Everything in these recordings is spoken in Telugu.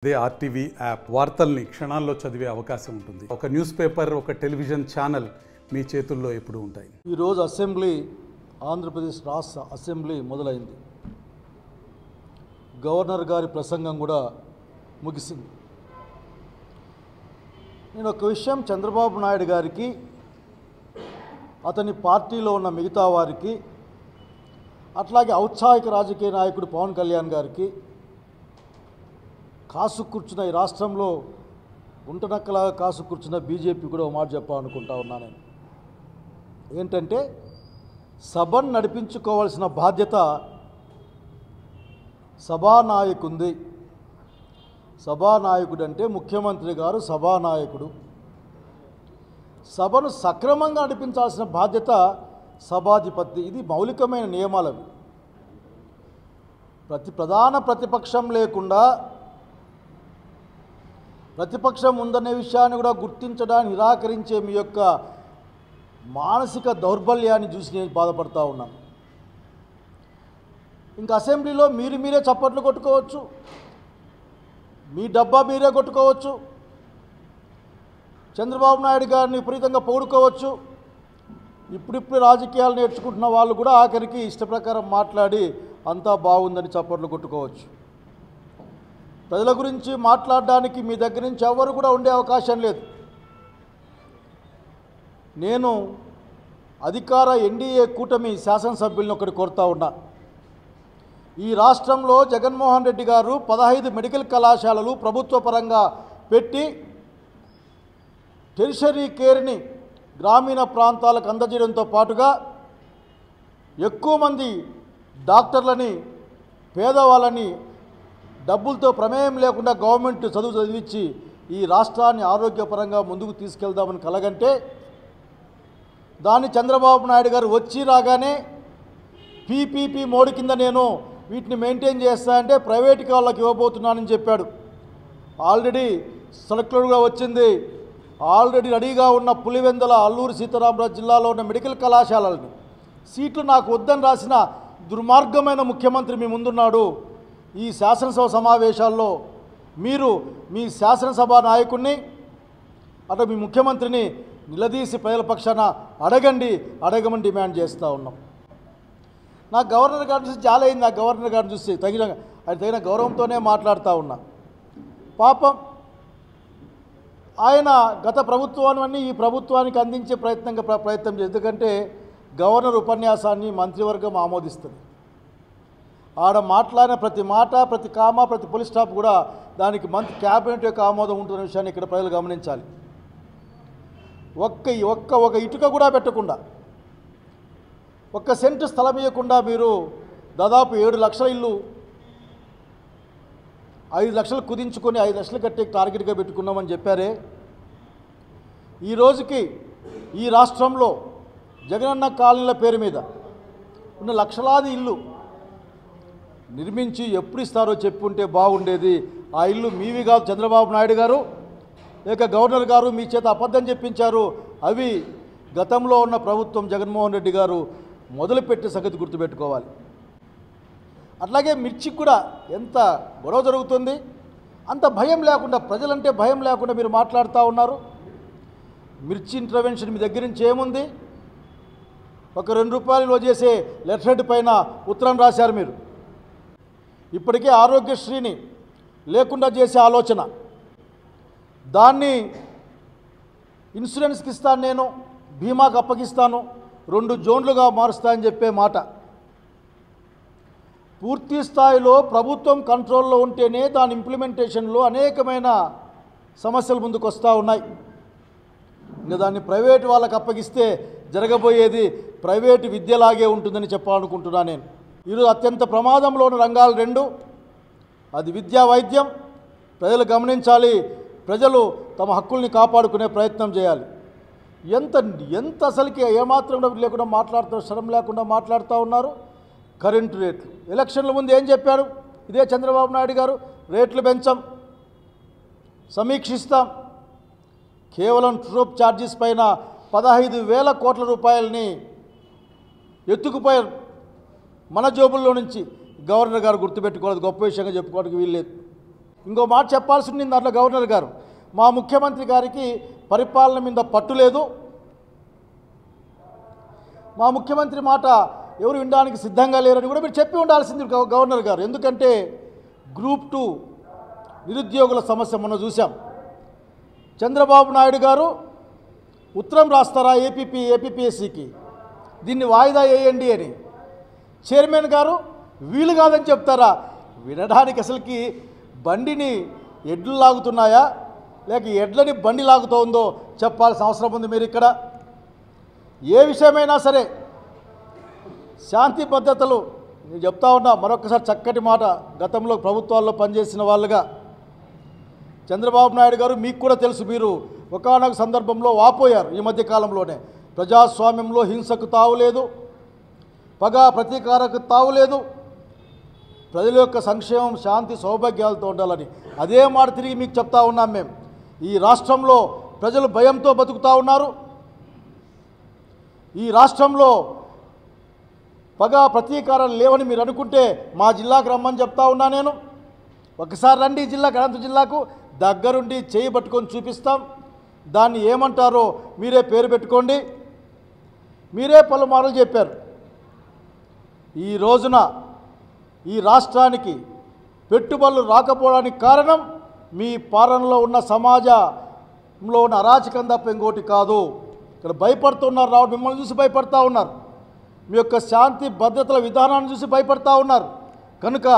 అదే ఆర్టీవీ యాప్ వార్తల్ని క్షణాల్లో చదివే అవకాశం ఉంటుంది. ఒక న్యూస్ పేపర్, ఒక టెలివిజన్ ఛానల్ మీ చేతుల్లో ఎప్పుడూ ఉంటాయి. ఈరోజు అసెంబ్లీ, ఆంధ్రప్రదేశ్ రాష్ట్ర అసెంబ్లీ మొదలైంది. గవర్నర్ గారి ప్రసంగం కూడా ముగిసింది. నేను ఒక విషయం చంద్రబాబు నాయుడు గారికి, అతని పార్టీలో ఉన్న మిగతా వారికి, అట్లాగే ఔత్సాహిక రాజకీయ నాయకుడు పవన్ కళ్యాణ్ గారికి, కాసు కూర్చున్న ఈ రాష్ట్రంలో గుంటనక్కలాగా కాసు కూర్చున్న బీజేపీ కూడా ఒక మాట చెప్పాలనుకుంటా ఉన్నాను. నేను ఏంటంటే, సభను నడిపించుకోవాల్సిన బాధ్యత సభానాయకుంది. సభానాయకుడు అంటే ముఖ్యమంత్రి గారు సభానాయకుడు. సభను సక్రమంగా నడిపించాల్సిన బాధ్యత సభాధిపతి. ఇది మౌలికమైన నియమాలవి. ప్రధాన ప్రతిపక్షం లేకుండా ప్రతిపక్షం ఉందనే విషయాన్ని కూడా గుర్తించడానికి నిరాకరించే మీ యొక్క మానసిక దౌర్బల్యాన్ని చూసి నేను బాధపడతా ఉన్నాను. ఇంకా అసెంబ్లీలో మీరే చప్పట్లు కొట్టుకోవచ్చు, మీ డబ్బా మీరే కొట్టుకోవచ్చు, చంద్రబాబు నాయుడు గారిని విపరీతంగా పొగుడుకోవచ్చు. ఇప్పుడిప్పుడు రాజకీయాలు నేర్చుకుంటున్న వాళ్ళు కూడా ఆఖరికి ఇష్టప్రకారం మాట్లాడి అంతా బాగుందని చప్పట్లు కొట్టుకోవచ్చు. ప్రజల గురించి మాట్లాడడానికి మీ దగ్గర నుంచి ఎవరు కూడా ఉండే అవకాశం లేదు. నేను అధికార ఎన్డీఏ కూటమి శాసనసభ్యులను ఒకటి కోరుతా ఉన్నా. ఈ రాష్ట్రంలో జగన్మోహన్ రెడ్డి గారు 15 మెడికల్ కళాశాలలు ప్రభుత్వ పరంగా పెట్టి టెరిషరీ కేర్ని గ్రామీణ ప్రాంతాలకు అందజేయడంతో పాటుగా ఎక్కువ మంది డాక్టర్లని, పేదవాళ్ళని డబ్బులతో ప్రమేయం లేకుండా గవర్నమెంట్ చదువు చదివించి ఈ రాష్ట్రాన్ని ఆరోగ్యపరంగా ముందుకు తీసుకెళ్దామని కలగంటే, దాన్ని చంద్రబాబు నాయుడు గారు వచ్చి రాగానే పీపీపీ మోడీ కింద నేను వీటిని మెయింటైన్ చేస్తా అంటే ప్రైవేట్కి వాళ్ళకి ఇవ్వబోతున్నానని చెప్పాడు. ఆల్రెడీ సర్క్యులర్ కూడా వచ్చింది. ఆల్రెడీ రెడీగా ఉన్న పులివెందుల, అల్లూరు సీతారామరాజు జిల్లాలో ఉన్న మెడికల్ కళాశాలలని సీట్లు నాకు వద్దని రాసిన దుర్మార్గమైన ముఖ్యమంత్రి మీ ముందున్నాడు. ఈ శాసనసభ సమావేశాల్లో మీరు మీ శాసనసభ నాయకుడిని, అటు మీ ముఖ్యమంత్రిని నిలదీసి ప్రజల పక్షాన అడగమని డిమాండ్ చేస్తూ ఉన్నాం. నాకు గవర్నర్ గారిని చూసి జాలైంది. నాకు గవర్నర్ గారిని చూసి తగిన గౌరవంతోనే మాట్లాడుతూ ఉన్నా. పాపం ఆయన గత ప్రభుత్వాన్ని ఈ ప్రభుత్వానికి అందించే ప్రయత్నం చేసి, ఎందుకంటే గవర్నర్ ఉపన్యాసాన్ని మంత్రివర్గం ఆమోదిస్తుంది. ఆడ మాట్లాడిన ప్రతి మాట, ప్రతి కామా, ప్రతి పులి స్టాప్ కూడా దానికి క్యాబినెట్ యొక్క ఆమోదం ఉంటున్న విషయాన్ని ఇక్కడ ప్రజలు గమనించాలి. ఒక ఇటుక కూడా పెట్టకుండా, ఒక్క సెంటు స్థలం ఇవ్వకుండా మీరు దాదాపు 7 లక్షల ఇల్లు 5 లక్షలు కుదించుకొని 5 లక్షలు కట్టే టార్గెట్గా పెట్టుకున్నామని చెప్పారే. ఈ రోజుకి ఈ రాష్ట్రంలో జగనన్న కాలనీల పేరు మీద ఉన్న లక్షలాది ఇల్లు నిర్మించి ఎప్పుడు ఇస్తారో చెప్పుంటే బాగుండేది. ఆ ఇల్లు మీవి కాదు చంద్రబాబు నాయుడు గారు, లేక గవర్నర్ గారు మీ చేత అబద్ధం చెప్పించారు. అవి గతంలో ఉన్న ప్రభుత్వం జగన్మోహన్ రెడ్డి గారు మొదలుపెట్టే సంగతి గుర్తుపెట్టుకోవాలి. అట్లాగే మిర్చికి కూడా ఎంత గొడవ జరుగుతుంది. అంత భయం లేకుండా, ప్రజలంటే భయం లేకుండా మీరు మాట్లాడుతూ ఉన్నారు. మిర్చి ఇంటర్వెన్షన్ మీ దగ్గర నుంచి ఏముంది? ఒక 2 రూపాయలు చేసే లెటర్ హెడ్ పైన ఉత్తరం రాశారు మీరు. ఇప్పటికే ఆరోగ్యశ్రీని లేకుండా చేసే ఆలోచన, దాన్ని ఇన్సూరెన్స్కి ఇస్తాను, నేను బీమాకు అప్పగిస్తాను, 2 జోన్లుగా మారుస్తా అని చెప్పే మాట. పూర్తి స్థాయిలో ప్రభుత్వం కంట్రోల్లో ఉంటేనే దాని ఇంప్లిమెంటేషన్లో అనేకమైన సమస్యలు ముందుకు వస్తూ ఉన్నాయి. ఇంకా దాన్ని ప్రైవేటు వాళ్ళకి అప్పగిస్తే జరగబోయేది ప్రైవేటు విద్యలాగే ఉంటుందని చెప్పాలనుకుంటున్నా నేను. ఈరోజు అత్యంత ప్రమాదంలో ఉన్న రంగాలు 2, అది విద్యా, వైద్యం. ప్రజలు గమనించాలి. ప్రజలు తమ హక్కుల్ని కాపాడుకునే ప్రయత్నం చేయాలి. ఎంత అసలుకి ఏమాత్రం లేకుండా మాట్లాడుతూ, శ్రమ లేకుండా మాట్లాడుతూ ఉన్నారు. కరెంటు రేట్లు ఎలక్షన్ల ముందు ఏం చెప్పారు? ఇదే చంద్రబాబు నాయుడు గారు, రేట్లు పెంచాం, సమీక్షిస్తాం. కేవలం ట్రూప్ ఛార్జెస్ పైన 15,000 కోట్ల రూపాయలని ఎత్తుకుపోయారు మన జోబుల్లో నుంచి. గవర్నర్ గారు గుర్తుపెట్టుకోవాలి, గొప్ప విషయంగా చెప్పుకోవడానికి వీల్లేదు. ఇంకో మాట చెప్పాల్సి ఉంది దాంట్లో గవర్నర్ గారు, మా ముఖ్యమంత్రి గారికి పరిపాలన మీద పట్టు లేదు, మా ముఖ్యమంత్రి మాట ఎవరు వినడానికి సిద్ధంగా లేరని కూడా మీరు చెప్పి ఉండాల్సింది గవర్నర్ గారు. ఎందుకంటే గ్రూప్ 2 నిరుద్యోగుల సమస్య మనం చూసాం. చంద్రబాబు నాయుడు గారు ఉత్తరం రాస్తారా ఏపీపీఎస్సికి దీన్ని వాయిదా వేయండి అని, చైర్మన్ గారు వీలు కాదని చెప్తారా? వినడానికి అసలుకి బండిని ఎడ్లు లాగుతున్నాయా లేక ఎడ్లని బండి లాగుతోందో చెప్పాల్సిన అవసరం ఉంది. మీరు ఇక్కడ ఏ విషయమైనా సరే శాంతి భద్రతలు నేను చెప్తా ఉన్నా మరొకసారి చక్కటి మాట, గతంలో ప్రభుత్వాల్లో పనిచేసిన వాళ్ళుగా చంద్రబాబు నాయుడు గారు మీకు కూడా తెలుసు, మీరు ఒకానొక సందర్భంలో వాపోయారు. ఈ మధ్య కాలంలోనే ప్రజాస్వామ్యంలో హింసకు తావులేదు, పగ ప్రతీకారకు తావులేదు, ప్రజల యొక్క సంక్షేమం శాంతి సౌభాగ్యాలతో ఉండాలని అదే మాట తిరిగి మీకు చెప్తా ఉన్నాం. మేము ఈ రాష్ట్రంలో ప్రజలు భయంతో బతుకుతూ ఉన్నారు. ఈ రాష్ట్రంలో పగ ప్రతీకారాలు లేవని మీరు అనుకుంటే మా జిల్లాకు రమ్మని చెప్తా ఉన్నా నేను. ఒకసారి రండి ఈ జిల్లాకు, అనంత జిల్లాకు దగ్గరుండి చేయి పట్టుకొని చూపిస్తాం. దాన్ని ఏమంటారో మీరే పేరు పెట్టుకోండి. మీరే పలుమార్లు చెప్పారు ఈ రోజున ఈ రాష్ట్రానికి పెట్టుబడులు రాకపోవడానికి కారణం మీ పాలనలో ఉన్న సమాజంలో ఉన్న అరాచకం తప్ప ఇంకోటి కాదు. ఇక్కడ భయపడుతున్నారు, రావు మిమ్మల్ని చూసి భయపడతా ఉన్నారు, మీ యొక్క శాంతి భద్రతల విధానాన్ని చూసి భయపడతా ఉన్నారు. కనుక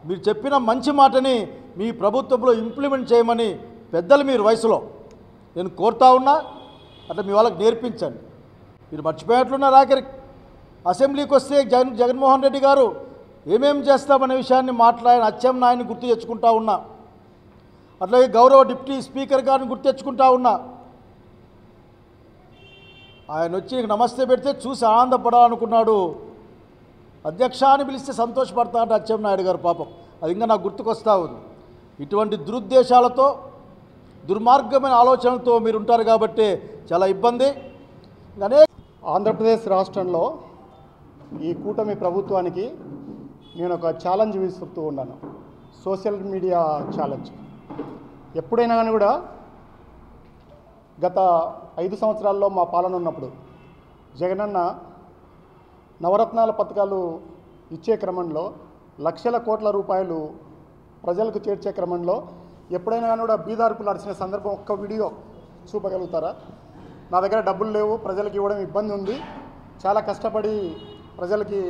మీరు చెప్పిన మంచి మాటని మీ ప్రభుత్వంలో ఇంప్లిమెంట్ చేయమని పెద్దలు మీరు వయసులో నేను కోరుతా ఉన్నా. అట్లా మీ వాళ్ళకి నేర్పించండి. మీరు మర్చిపోయేట్లున్నారు. ఆఖరి అసెంబ్లీకి వస్తే జగన్మోహన్ రెడ్డి గారు ఏమేం చేస్తామనే విషయాన్ని మాట్లాడిన అచ్చెన్నాయుడిని గుర్తు తెచ్చుకుంటా ఉన్నా, అట్లాగే గౌరవ డిప్యూటీ స్పీకర్ గారిని గుర్తు తెచ్చుకుంటా ఉన్నా. ఆయన వచ్చి నీకు నమస్తే పెడితే చూసి ఆనందపడాలనుకున్నాడు, అధ్యక్ష అని పిలిస్తే సంతోషపడతా అంటే అచ్చెన్నాయుడు గారు పాపం, అది ఇంకా నాకు గుర్తుకొస్తూ ఉంది. ఇటువంటి దురుద్దేశాలతో దుర్మార్గమైన ఆలోచనలతో మీరు ఉంటారు కాబట్టి చాలా ఇబ్బంది. ఆంధ్రప్రదేశ్ రాష్ట్రంలో ఈ కూటమి ప్రభుత్వానికి నేను ఒక ఛాలెంజ్ విసురుతూ ఉన్నాను, సోషల్ మీడియా ఛాలెంజ్. ఎప్పుడైనా కానీ కూడా గత 5 సంవత్సరాల్లో మా పాలన ఉన్నప్పుడు జగనన్న నవరత్నాల పథకాలు ఇచ్చే క్రమంలో లక్షల కోట్ల రూపాయలు ప్రజలకు చేర్చే క్రమంలో ఎప్పుడైనా కానీ కూడా బీదార్పులు అరిచిన సందర్భం ఒక్క వీడియో చూపగలుగుతారా? నా దగ్గర డబ్బులు లేవు, ప్రజలకు ఇవ్వడం ఇబ్బంది ఉంది, చాలా కష్టపడి ప్రజలకి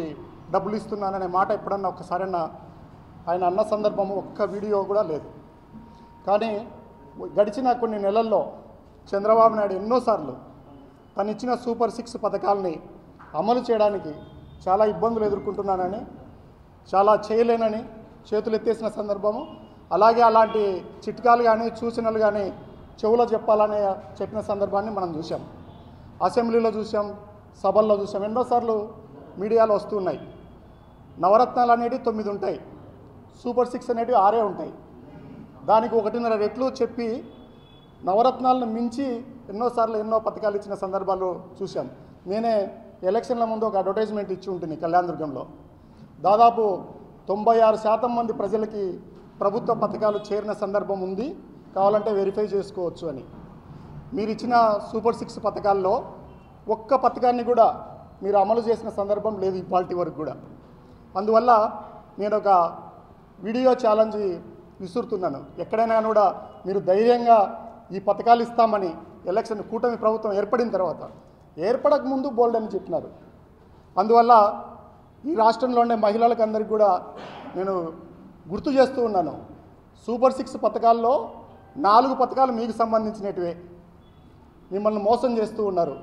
డబ్బులు ఇస్తున్నాననే మాట ఎప్పుడన్నా ఒక్కసారన్నా ఆయన అన్న సందర్భం ఒక్క వీడియో కూడా లేదు. కానీ గడిచిన కొన్ని నెలల్లో చంద్రబాబు నాయుడు ఎన్నోసార్లు తను ఇచ్చిన సూపర్ 6 పథకాలని అమలు చేయడానికి చాలా ఇబ్బందులు ఎదుర్కొంటున్నానని, చాలా చేయలేనని చేతులు ఎత్తేసిన సందర్భము, అలాగే అలాంటి చిట్కాలు కానీ సూచనలు కానీ చెవులో చెప్పాలని చెప్పిన సందర్భాన్ని మనం చూసాం. అసెంబ్లీలో చూసాం, సభల్లో చూసాం, ఎన్నోసార్లు మీడియాలో వస్తున్నాయి. నవరత్నాలు అనేవి 9 ఉంటాయి, సూపర్ 6 అనేవి 6 ఉంటాయి. దానికి 1.5 రెట్లు చెప్పి నవరత్నాలను మించి ఎన్నోసార్లు ఎన్నో పథకాలు ఇచ్చిన సందర్భాలు చూసాం. నేనే ఎలక్షన్ల ముందు ఒక అడ్వర్టైజ్మెంట్ ఇచ్చి ఉంటుంది కళ్యాణదుర్గంలో, దాదాపు 96% మంది ప్రజలకి ప్రభుత్వ పథకాలు చేరిన సందర్భం ఉంది, కావాలంటే వెరిఫై చేసుకోవచ్చు అని. మీరు ఇచ్చిన సూపర్ 6 పథకాల్లో ఒక్క పథకాన్ని కూడా మీరు అమలు చేసిన సందర్భం లేదు ఇవాల్టి వరకు కూడా. అందువల్ల నేను ఒక వీడియో ఛాలెంజ్ విసురుతున్నాను. ఎక్కడైనా కూడా మీరు ధైర్యంగా ఈ పథకాలు ఇస్తామని ఎలక్షన్ కూటమి ప్రభుత్వం ఏర్పడిన తర్వాత, ఏర్పడక ముందు బోల్డ్ అని చెప్పినారు. అందువల్ల ఈ రాష్ట్రంలో ఉండే మహిళలకు అందరికీ కూడా నేను గుర్తు చేస్తూ ఉన్నాను, సూపర్ 6 పథకాల్లో 4 పథకాలు మీకు సంబంధించినటివే, మిమ్మల్ని మోసం చేస్తూ ఉన్నారు,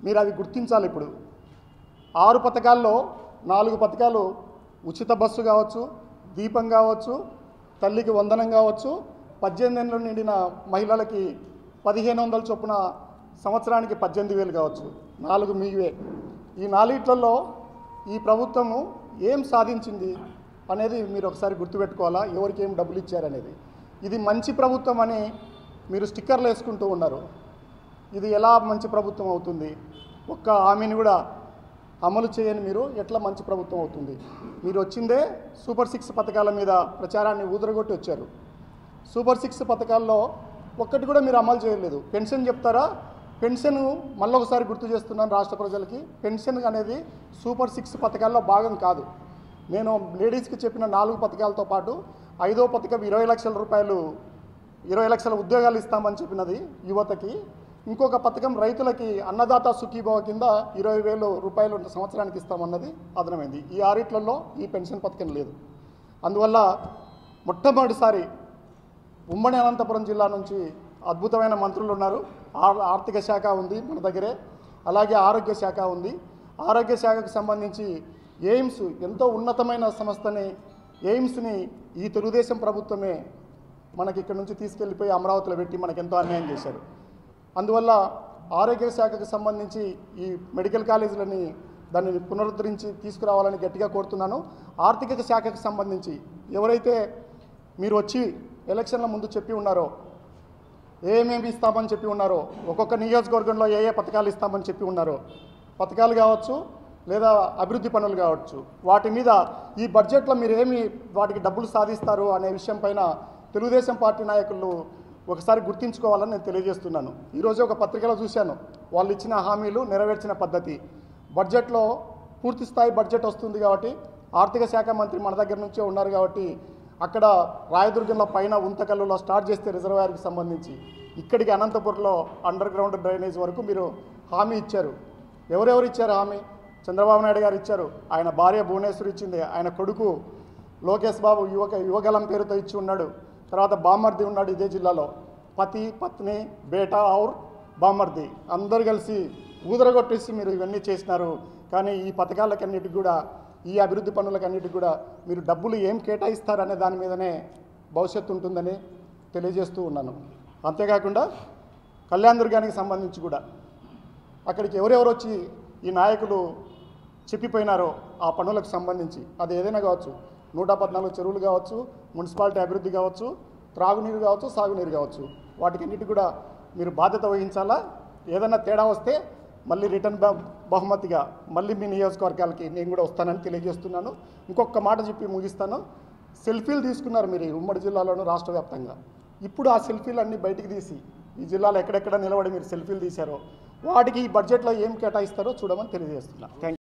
మీరు అవి గుర్తించాలి. ఇప్పుడు 6 పథకాల్లో 4 పథకాలు ఉచిత బస్సు కావచ్చు, దీపం కావచ్చు, తల్లికి వందనం కావచ్చు, 18 ఏళ్ళు నిండిన మహిళలకి 1500 చొప్పున సంవత్సరానికి 18,000 కావచ్చు, 4 మీవే. ఈ 4 ఈ ప్రభుత్వము ఏం సాధించింది అనేది మీరు ఒకసారి గుర్తుపెట్టుకోవాలా, ఎవరికి ఏం డబ్బులు ఇచ్చారనేది. ఇది మంచి ప్రభుత్వం అని మీరు స్టిక్కర్లు వేసుకుంటూ ఉన్నారు. ఇది ఎలా మంచి ప్రభుత్వం అవుతుంది? ఒక్క హామీని కూడా అమలు చేయని మీరు ఎట్లా మంచి ప్రభుత్వం అవుతుంది? మీరు వచ్చిందే సూపర్ 6 పథకాల మీద ప్రచారాన్ని ఊదరగొట్టి వచ్చారు. సూపర్ 6 పథకాల్లో ఒక్కటి కూడా మీరు అమలు చేయలేదు. పెన్షన్ చెప్తారా? పెన్షన్ మళ్ళొకసారి గుర్తు చేస్తున్నాను రాష్ట్ర ప్రజలకి, పెన్షన్ అనేది సూపర్ 6 పథకాల్లో భాగం కాదు. నేను లేడీస్కి చెప్పిన 4 పథకాలతో పాటు 5వ పథకం 20 లక్షల రూపాయలు 20 లక్షల ఉద్యోగాలు ఇస్తామని చెప్పినది యువతకి. ఇంకొక పథకం రైతులకి అన్నదాత సుఖీభవ కింద 20,000 రూపాయలు సంవత్సరానికి ఇస్తామన్నది అదనమైంది. ఈ 6 ఈ పెన్షన్ పథకం లేదు. అందువల్ల మొట్టమొదటిసారి ఉమ్మడి అనంతపురం జిల్లా నుంచి అద్భుతమైన మంత్రులు ఉన్నారు. ఆర్థిక శాఖ ఉంది మన దగ్గరే, అలాగే ఆరోగ్య శాఖ ఉంది. ఆరోగ్య శాఖకు సంబంధించి ఎయిమ్స్ ఎంతో ఉన్నతమైన సంస్థని, ఎయిమ్స్ని ఈ తెలుగుదేశం ప్రభుత్వమే మనకి ఇక్కడ నుంచి తీసుకెళ్ళిపోయి అమరావతిలో పెట్టి మనకు ఎంతో అన్యాయం చేశారు. అందువల్ల ఆరోగ్య శాఖకు సంబంధించి ఈ మెడికల్ కాలేజీలని దాన్ని పునరుద్ధరించి తీసుకురావాలని గట్టిగా కోరుతున్నాను. ఆర్థిక శాఖకు సంబంధించి ఎవరైతే మీరు వచ్చి ఎలక్షన్ల ముందు చెప్పి ఉన్నారో, ఏమేమి ఇస్తామని చెప్పి ఉన్నారో, ఒక్కొక్క నియోజకవర్గంలో ఏ పథకాలు ఇస్తామని చెప్పి ఉన్నారో, పథకాలు కావచ్చు లేదా అభివృద్ధి పనులు కావచ్చు, వాటి మీద ఈ బడ్జెట్లో మీరు వాటికి డబ్బులు సాధిస్తారు అనే విషయం పైన తెలుగుదేశం పార్టీ నాయకులు ఒకసారి గుర్తుంచుకోవాలని నేను తెలియజేస్తున్నాను. ఈరోజు ఒక పత్రికలో చూశాను, వాళ్ళు ఇచ్చిన హామీలు నెరవేర్చిన పద్ధతి. బడ్జెట్లో పూర్తి స్థాయి బడ్జెట్ వస్తుంది కాబట్టి, ఆర్థిక శాఖ మంత్రి మన దగ్గర నుంచే ఉన్నారు కాబట్టి, అక్కడ రాయదుర్గంలో పైన ఉంతకల్లులో స్టార్ట్ చేస్తే రిజర్వాయర్కి సంబంధించి ఇక్కడికి అనంతపురంలో అండర్ గ్రౌండ్ డ్రైనేజ్ వరకు మీరు హామీ ఇచ్చారు. ఎవరెవరు ఇచ్చారు హామీ? చంద్రబాబు నాయుడు గారు ఇచ్చారు, ఆయన భార్య భువనేశ్వరి ఇచ్చింది, ఆయన కొడుకు లోకేష్ బాబు యువగలం పేరుతో ఇచ్చి ఉన్నాడు, తర్వాత బామ్మర్ది ఉన్నాడు ఇదే జిల్లాలో, పతి పత్ని బేటా ఔర్ బామ్మర్ది అందరూ కలిసి ఊదరగొట్టేసి మీరు ఇవన్నీ చేసినారు. కానీ ఈ పథకాలకన్నిటికి కూడా, ఈ అభివృద్ధి పనులకన్నిటికి కూడా మీరు డబ్బులు ఏం కేటాయిస్తారనే దాని మీదనే భవిష్యత్తు ఉంటుందని తెలియజేస్తూ ఉన్నాను. అంతేకాకుండా కళ్యాణ దుర్గానికి సంబంధించి కూడా అక్కడికి ఎవరెవరు వచ్చి ఈ నాయకులు చెప్పిపోయినారో ఆ పనులకు సంబంధించి, అది ఏదైనా కావచ్చు, 114 చెరువులు కావచ్చు, మున్సిపాలిటీ అభివృద్ధి కావచ్చు, త్రాగునీరు కావచ్చు, సాగునీరు కావచ్చు, వాటికన్నిటి కూడా మీరు బాధ్యత వహించాలా. ఏదైనా తేడా వస్తే మళ్ళీ రిటర్న్ బహుమతిగా మళ్ళీ మీ నియోజకవర్గాలకి నేను కూడా వస్తానని తెలియజేస్తున్నాను. ఇంకొక మాట చెప్పి ముగిస్తాను. సెల్ఫీలు తీసుకున్నారు మీరు ఉమ్మడి జిల్లాలోనూ రాష్ట్ర వ్యాప్తంగా. ఇప్పుడు ఆ సెల్ఫీలు అన్నీ బయటికి తీసి ఈ జిల్లాలో ఎక్కడెక్కడ నిలబడి మీరు సెల్ఫీలు తీశారో వాటికి ఈ బడ్జెట్లో ఏం కేటాయిస్తారో చూడమని తెలియజేస్తున్నాను. Thank you.